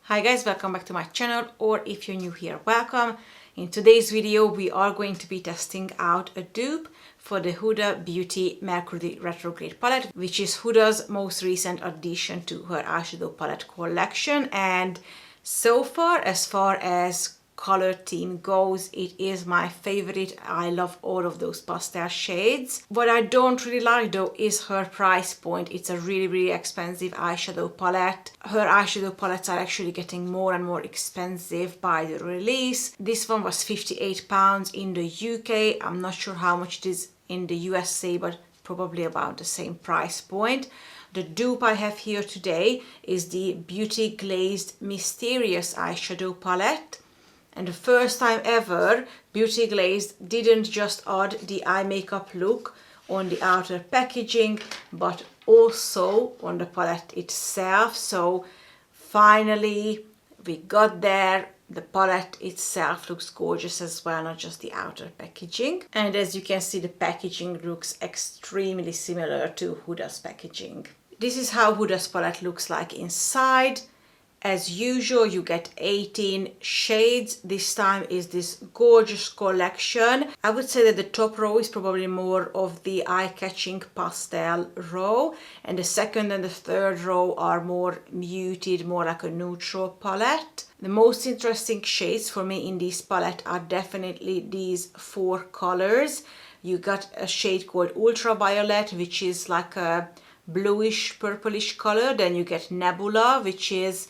Hi guys, welcome back to my channel, or if you're new here, welcome. In today's video we are going to be testing out a dupe for the Huda Beauty Mercury Retrograde palette, which is Huda's most recent addition to her eyeshadow palette collection. And so far as color theme goes, it is my favorite. I love all of those pastel shades. What I don't really like though is her price point. It's a really expensive eyeshadow palette. Her eyeshadow palettes are actually getting more and more expensive by the release. This one was £58 in the UK. I'm not sure how much it is in the USA, but probably about the same price point. The dupe I have here today is the Beauty Glazed Mysterious eyeshadow palette. And the first time ever, Beauty Glazed didn't just add the eye makeup look on the outer packaging, but also on the palette itself. So finally, we got there. The palette itself looks gorgeous as well, not just the outer packaging. And as you can see, the packaging looks extremely similar to Huda's packaging. This is how Huda's palette looks like inside. As usual, you get 18 shades. This time is this gorgeous collection. I would say that the top row is probably more of the eye-catching pastel row, and the second and the third row are more muted, more like a neutral palette. The most interesting shades for me in this palette are definitely these four colors. You got a shade called Ultraviolet, which is like a bluish purplish color. Then you get Nebula, which is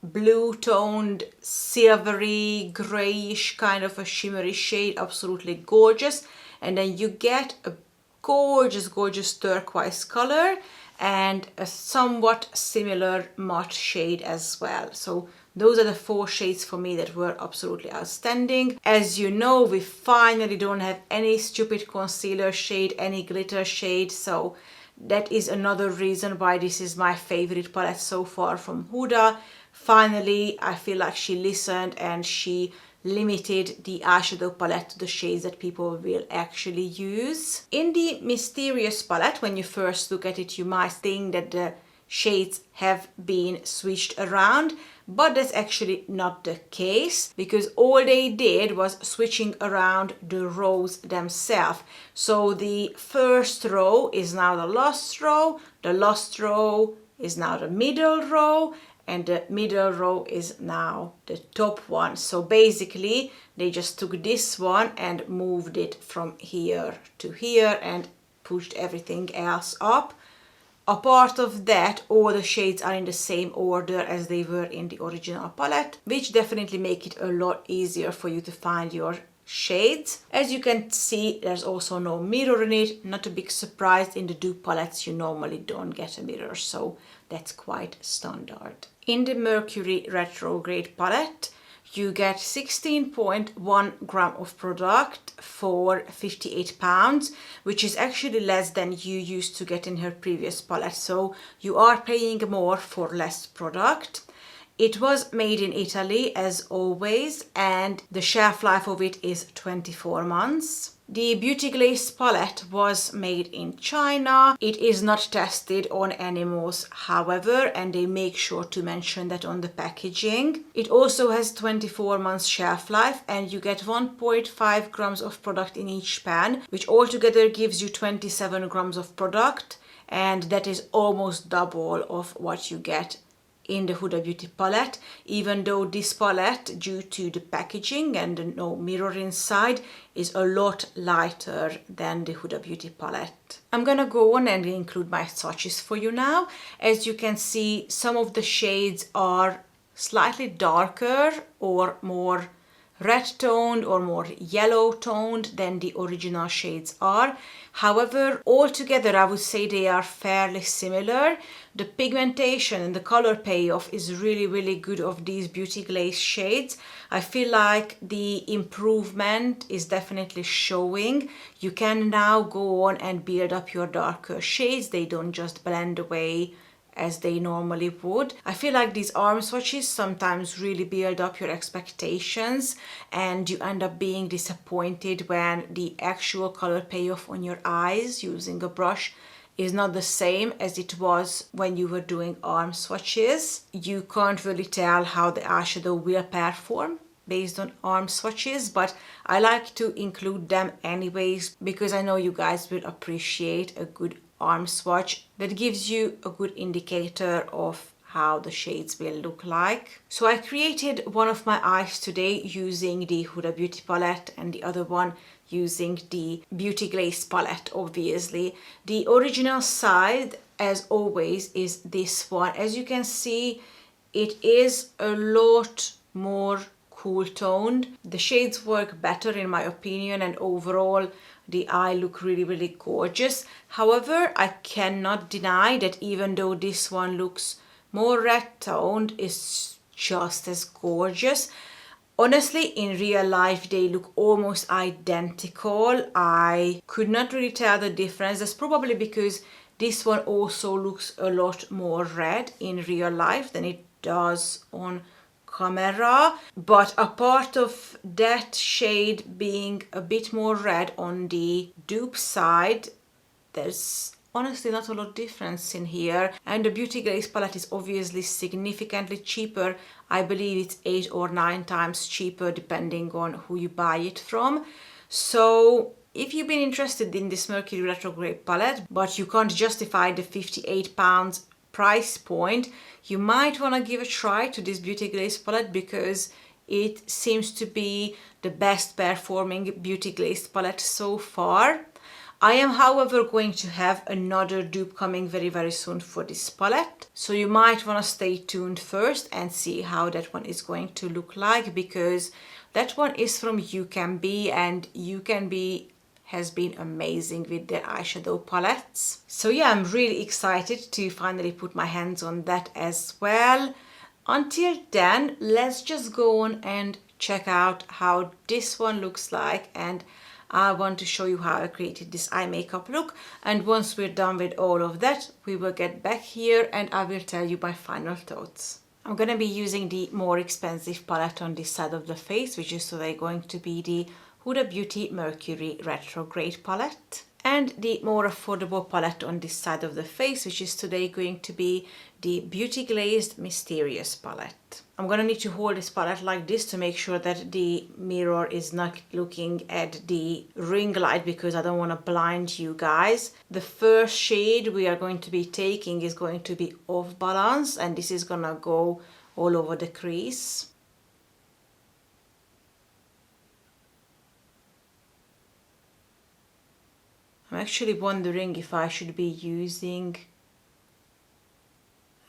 blue toned silvery grayish kind of a shimmery shade, absolutely gorgeous. And then you get a gorgeous turquoise color and a somewhat similar matte shade as well. So those are the four shades for me that were absolutely outstanding. As you know, we finally don't have any stupid concealer shade, any glitter shade, so that is another reason why this is my favorite palette so far from Huda. Finally, I feel like she listened and she limited the eyeshadow palette to the shades that people will actually use. In the Mysterious palette, when you first look at it, you might think that the shades have been switched around, but that's actually not the case, because all they did was switching around the rows themselves. So the first row is now the last row row is now the middle row, and the middle row is now the top one. So basically they just took this one and moved it from here to here and pushed everything else up. Apart of that, all the shades are in the same order as they were in the original palette, which definitely make it a lot easier for you to find your shades. As you can see, there's also no mirror in it. Not a big surprise. In the dupe palettes you normally don't get a mirror, so that's quite standard. In the Mercury Retrograde palette, you get 16.1 gram of product for £58, which is actually less than you used to get in her previous palette. So you are paying more for less product. It was made in Italy as always, and the shelf life of it is 24 months. The Beauty Glazed palette was made in China. It is not tested on animals, however, and they make sure to mention that on the packaging. It also has 24 months shelf life, and you get 1.5 grams of product in each pan, which altogether gives you 27 grams of product, and that is almost double of what you get in the Huda Beauty palette, even though this palette, due to the packaging and no mirror inside, is a lot lighter than the Huda Beauty palette. I'm gonna go on and include my swatches for you now. As you can see, some of the shades are slightly darker or more red toned or more yellow toned than the original shades are. However, altogether I would say they are fairly similar. The pigmentation and the color payoff is really good of these Beauty Glazed shades. I feel like the improvement is definitely showing. You can now go on and build up your darker shades. They don't just blend away as they normally would. I feel like these arm swatches sometimes really build up your expectations and you end up being disappointed when the actual color payoff on your eyes using a brush is not the same as it was when you were doing arm swatches. You can't really tell how the eyeshadow will perform based on arm swatches, but I like to include them anyways because I know you guys will appreciate a good arm swatch that gives you a good indicator of how the shades will look like. So I created one of my eyes today using the Huda Beauty palette and the other one using the Beauty Glazed palette, obviously. The original side, as always, is this one. As you can see, it is a lot more cool toned. The shades work better in my opinion, and overall the eye look really gorgeous. However, I cannot deny that even though this one looks more red toned, it's just as gorgeous. Honestly, in real life they look almost identical. I could not really tell the difference. That's probably because this one also looks a lot more red in real life than it does on camera, but a part of that shade being a bit more red on the dupe side, there's honestly not a lot of difference in here. And the Beauty Glazed palette is obviously significantly cheaper. I believe it's 8 or 9 times cheaper depending on who you buy it from. So if you've been interested in this Mercury Retrograde palette but you can't justify the £58 price point, you might want to give a try to this Beauty Glazed palette because it seems to be the best performing Beauty Glazed palette so far. I am, however, going to have another dupe coming very soon for this palette, so you might want to stay tuned first and see how that one is going to look like, because that one is from UCAN, and UCAN has been amazing with their eyeshadow palettes. So yeah, I'm really excited to finally put my hands on that as well. Until then, let's just go on and check out how this one looks like, and I want to show you how I created this eye makeup look. And once we're done with all of that, we will get back here and I will tell you my final thoughts. I'm going to be using the more expensive palette on this side of the face, which is today going to be the Huda Beauty Mercury Retrograde palette, and the more affordable palette on this side of the face, which is today going to be the Beauty Glazed Mysterious palette. I'm gonna need to hold this palette like this to make sure that the mirror is not looking at the ring light, because I don't want to blind you guys. The first shade we are going to be taking is going to be Off Balance, and this is gonna go all over the crease. I'm actually wondering if I should be using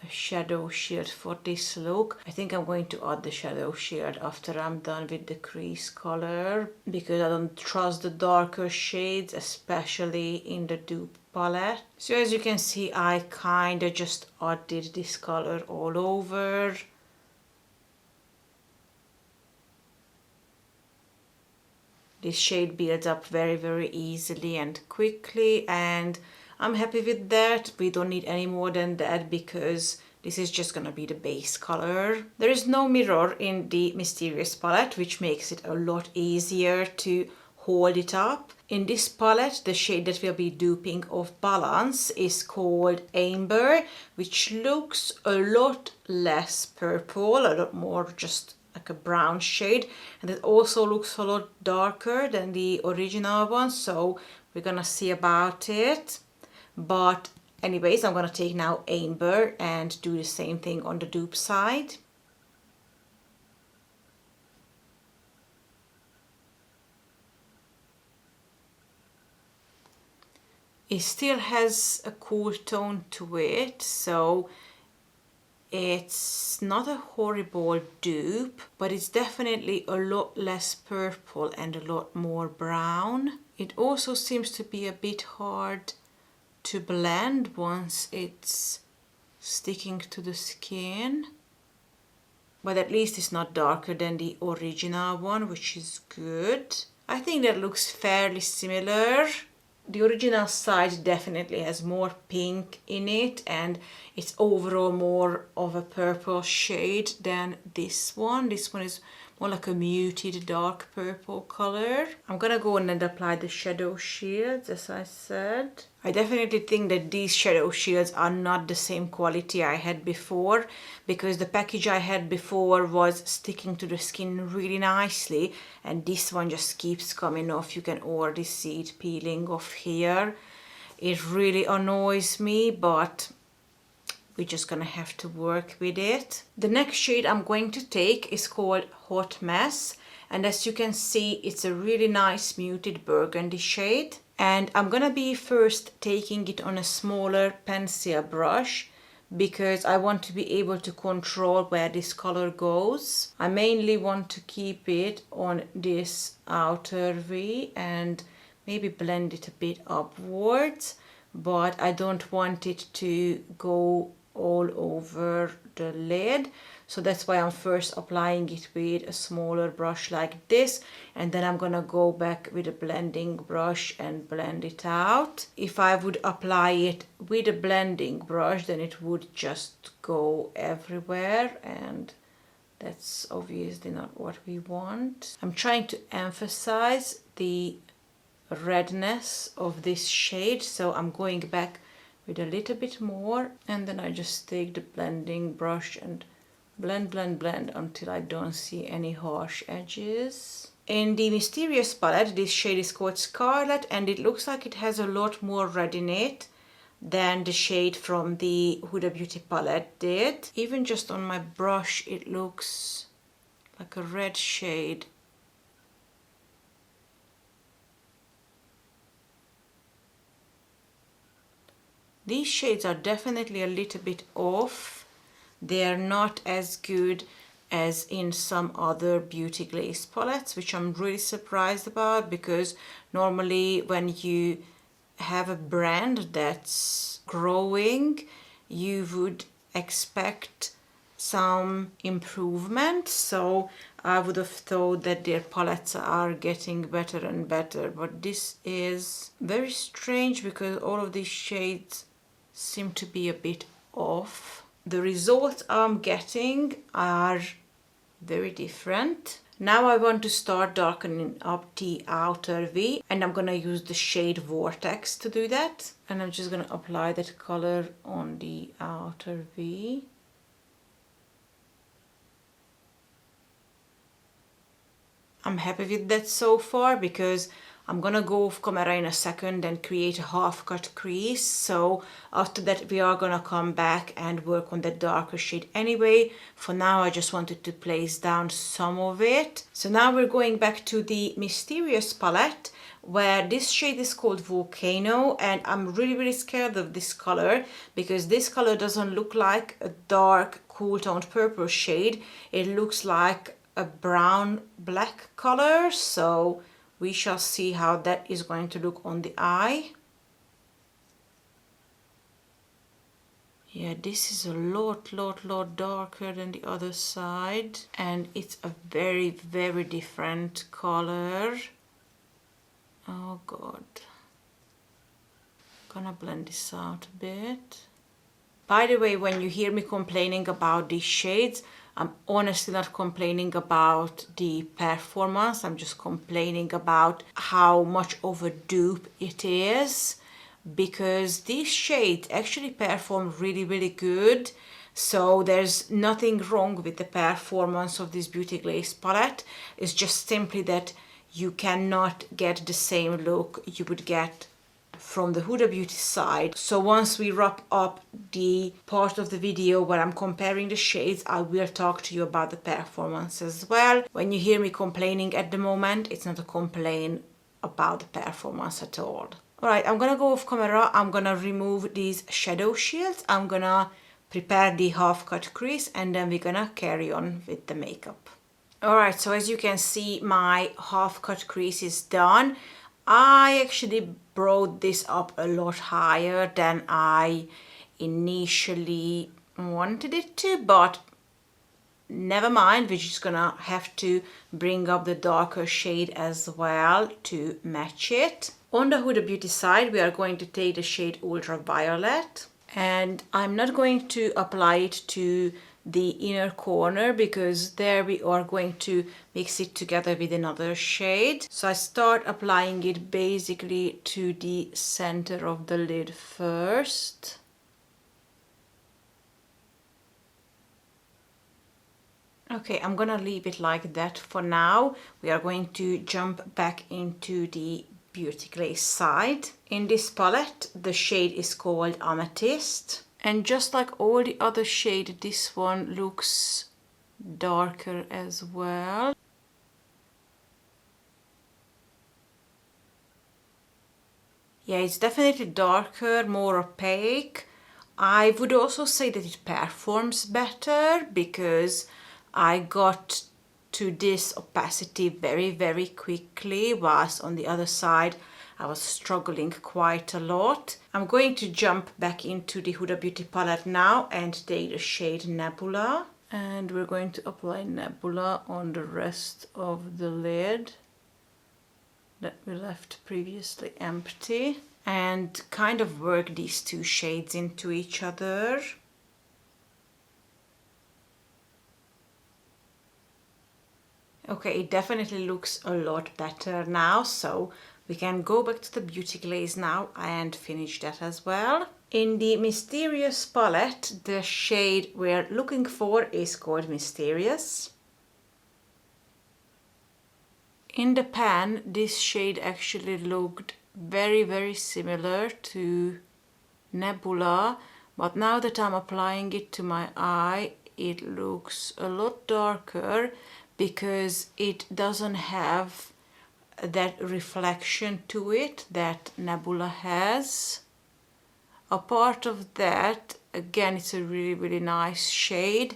a shadow shield for this look. I think I'm going to add the shadow shield after I'm done with the crease color, because I don't trust the darker shades, especially in the dupe palette. So as you can see, I kind of just added this color all over. This shade builds up very easily and quickly, and I'm happy with that. We don't need any more than that because this is just gonna be the base color. There is no mirror in the Mysterious palette, which makes it a lot easier to hold it up. In this palette, the shade that we'll be duping Off Balance is called Amber, which looks a lot less purple, a lot more just like a brown shade, and it also looks a lot darker than the original one, so we're gonna see about it. But anyways, I'm gonna take now Amber and do the same thing on the dupe side. It still has a cool tone to it, so it's not a horrible dupe, but it's definitely a lot less purple and a lot more brown. It also seems to be a bit hard to blend once it's sticking to the skin. But at least it's not darker than the original one, which is good. I think that looks fairly similar. The original side definitely has more pink in it, and it's overall more of a purple shade than this one. This one is more like a muted dark purple color. I'm gonna go in and apply the shadow shields, as I said. I definitely think that these shadow shields are not the same quality I had before, because the package I had before was sticking to the skin really nicely, and this one just keeps coming off. You can already see it peeling off here. It really annoys me, but we're just gonna have to work with it. The next shade I'm going to take is called Hot Mess, and as you can see, it's a really nice muted burgundy shade. And I'm gonna be first taking it on a smaller pencil brush because I want to be able to control where this color goes. I mainly want to keep it on this outer V and maybe blend it a bit upwards, but I don't want it to go all over the lid. So that's why I'm first applying it with a smaller brush like this, and then I'm gonna go back with a blending brush and blend it out. If I would apply it with a blending brush, then it would just go everywhere, and that's obviously not what we want. I'm trying to emphasize the redness of this shade, so I'm going back with a little bit more, and then I just take the blending brush and blend until I don't see any harsh edges. In the Mysterious palette, this shade is called Scarlet, and it looks like it has a lot more red in it than the shade from the Huda Beauty palette did. Even just on my brush, it looks like a red shade. These shades are definitely a little bit off. They're not as good as in some other Beauty Glazed palettes, which I'm really surprised about, because normally when you have a brand that's growing, you would expect some improvement. So I would have thought that their palettes are getting better and better, but this is very strange because all of these shades seem to be a bit off. The results I'm getting are very different. Now I want to start darkening up the outer V, and I'm gonna use the shade Vortex to do that. And I'm just gonna apply that color on the outer V. I'm happy with that so far because I'm gonna go off camera in a second and create a half cut crease. So after that we are gonna come back and work on that darker shade anyway. For now I just wanted to place down some of it. So now we're going back to the Mysterious palette, where this shade is called Volcano, and I'm really scared of this color because this color doesn't look like a dark cool toned purple shade. It looks like a brown black color, so we shall see how that is going to look on the eye. Yeah, this is a lot darker than the other side, and it's a very different color. Oh god. Gonna blend this out a bit. By the way, when you hear me complaining about these shades, I'm honestly not complaining about the performance. I'm just complaining about how much of a dupe it is, because these shades actually perform really good. So there's nothing wrong with the performance of this Beauty Glazed palette. It's just simply that you cannot get the same look you would get from the Huda Beauty side. So once we wrap up the part of the video where I'm comparing the shades, I will talk to you about the performance as well. When you hear me complaining at the moment, it's not a complaint about the performance at all. Alright, I'm gonna go off camera. I'm gonna remove these shadow shields. I'm gonna prepare the half cut crease, and then we're gonna carry on with the makeup. Alright, so as you can see, my half cut crease is done. I actually brought this up a lot higher than I initially wanted it to, but never mind, we're just gonna have to bring up the darker shade as well to match it. On the Huda Beauty side, we are going to take the shade Ultraviolet, and I'm not going to apply it to the inner corner because there we are going to mix it together with another shade. So I start applying it basically to the center of the lid first. Okay, I'm gonna leave it like that for now. We are going to jump back into the Beauty Glazed side. In this palette, the shade is called Amethyst. And just like all the other shade, this one looks darker as well. Yeah, it's definitely darker, more opaque. I would also say that it performs better because I got to this opacity very quickly, whilst on the other side I was struggling quite a lot. I'm going to jump back into the Huda Beauty palette now and take the shade Nebula. And we're going to apply Nebula on the rest of the lid that we left previously empty. And kind of work these two shades into each other. Okay, it definitely looks a lot better now, so we can go back to the Beauty Glaze now and finish that as well. In the Mysterious palette, the shade we're looking for is called Mysterious. In the pan, this shade actually looked very similar to Nebula, but now that I'm applying it to my eye, it looks a lot darker because it doesn't have that reflection to it that Nebula has. Apart of that, again, it's a really nice shade.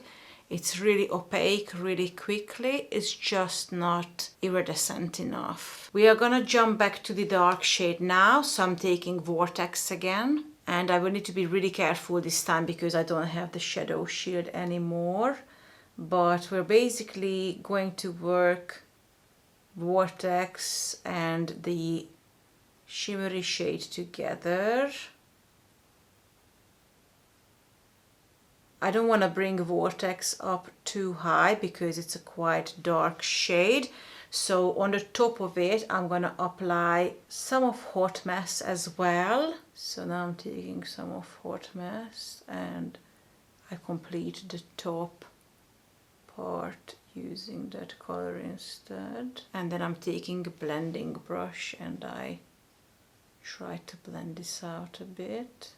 It's really opaque really quickly. It's just not iridescent enough. We are gonna jump back to the dark shade now, so I'm taking Vortex again. And I will need to be really careful this time because I don't have the shadow shield anymore. But we're basically going to work Vortex and the shimmery shade together. I don't want to bring Vortex up too high because it's a quite dark shade. So on the top of it, I'm going to apply some of Hot Mess as well. So now I'm taking some of Hot Mess and I complete the top part using that color instead. And then I'm taking a blending brush and I try to blend this out a bit.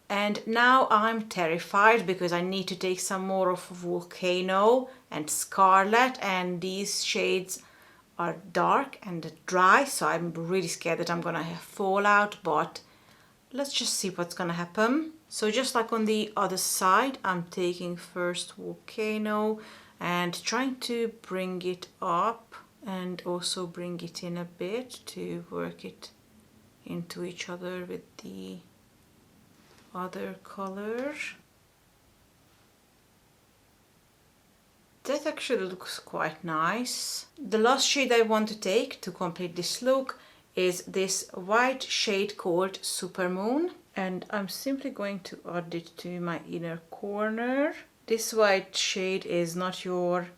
And now I'm terrified because I need to take some more of Volcano and Scarlet, and these shades are dark and dry, so I'm really scared that I'm gonna have fallout, but let's just see what's gonna happen. So just like on the other side, I'm taking first Volcano and trying to bring it up and also bring it in a bit to work it into each other with the other color. That actually looks quite nice. The last shade I want to take to complete this look is this white shade called Supermoon, and I'm simply going to add it to my inner corner. This white shade is not your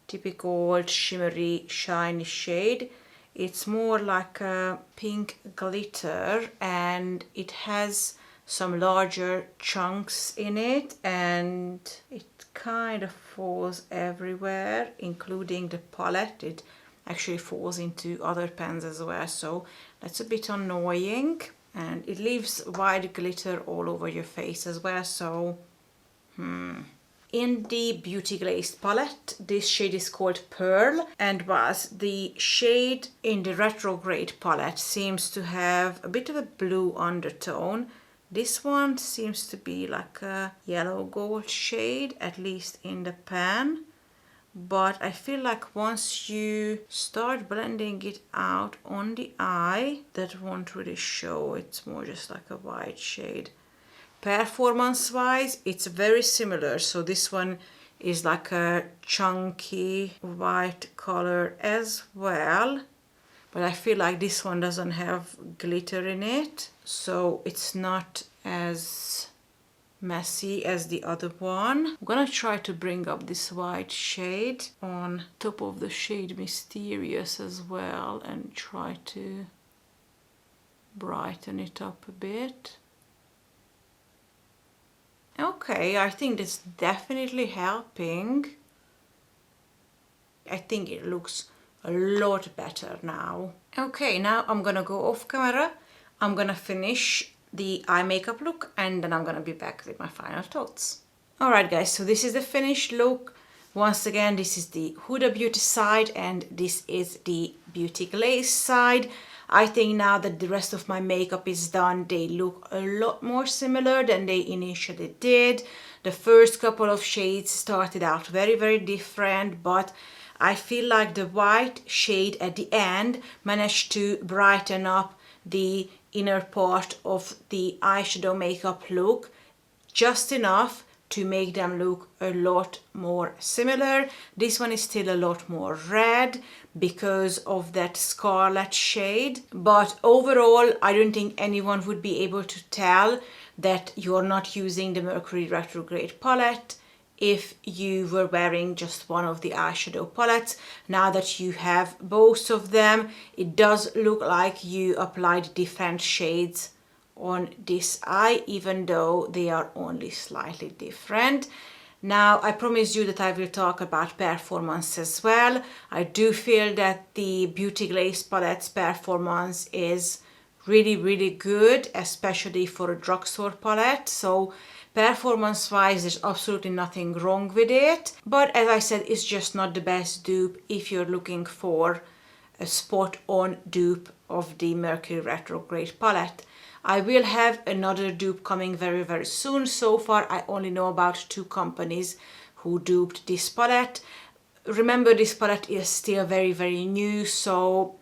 typical shimmery shiny shade. It's more like a pink glitter and it has some larger chunks in it and it kind of falls everywhere, including the palette. It actually falls into other pans as well, so that's a bit annoying, and it leaves white glitter all over your face as well, so In the Beauty Glazed palette, this shade is called Pearl, and whilst the shade in the Retrograde palette seems to have a bit of a blue undertone, this one seems to be like a yellow gold shade, at least in the pan. But I feel like once you start blending it out on the eye, that won't really show. It's more just like a white shade. Performance-wise, it's very similar. So this one is like a chunky white color as well. But I feel like this one doesn't have glitter in it, so it's not as messy as the other one. I'm gonna try to bring up this white shade on top of the shade Mysterious as well and try to brighten it up a bit. Okay, I think that's definitely helping. I think it looks a lot better now. Okay, now I'm gonna go off camera. I'm gonna finish the eye makeup look and then I'm gonna be back with my final thoughts. Alright guys, so this is the finished look. Once again, this is the Huda Beauty side and this is the Beauty Glazed side. I think now that the rest of my makeup is done, they look a lot more similar than they initially did. The first couple of shades started out very, very different, but I feel like the white shade at the end managed to brighten up the inner part of the eyeshadow makeup look just enough to make them look a lot more similar. This one is still a lot more red because of that scarlet shade, but overall I don't think anyone would be able to tell that you're not using the Mercury Retrograde palette if you were wearing just one of the eyeshadow palettes. Now that you have both of them, it does look like you applied different shades on this eye, even though they are only slightly different. Now, I promised you that I will talk about performance as well. I do feel that the Beauty Glazed palette's performance is really, really good, especially for a drugstore palette. So performance-wise, there's absolutely nothing wrong with it. But as I said, it's just not the best dupe if you're looking for a spot-on dupe of the Mercury Retrograde palette. I will have another dupe coming very, very soon. So far, I only know about 2 companies who duped this palette. Remember, this palette is still very, very new, so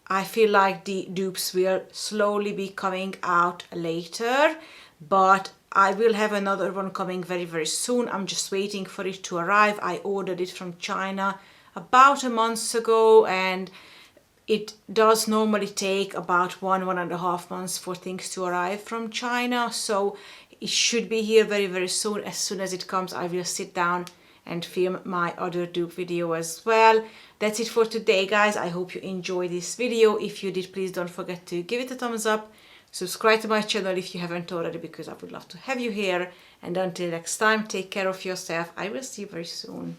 I feel like the dupes will slowly be coming out later, but I will have another one coming very, very soon. I'm just waiting for it to arrive. I ordered it from China about a month ago, and it does normally take about 1.5 months for things to arrive from China, so it should be here very, very soon. As soon as it comes, I will sit down and film my other dupe video as well. That's it for today, guys. I hope you enjoyed this video. If you did, please don't forget to give it a thumbs up. Subscribe to my channel if you haven't already, because I would love to have you here. And until next time, take care of yourself. I will see you very soon.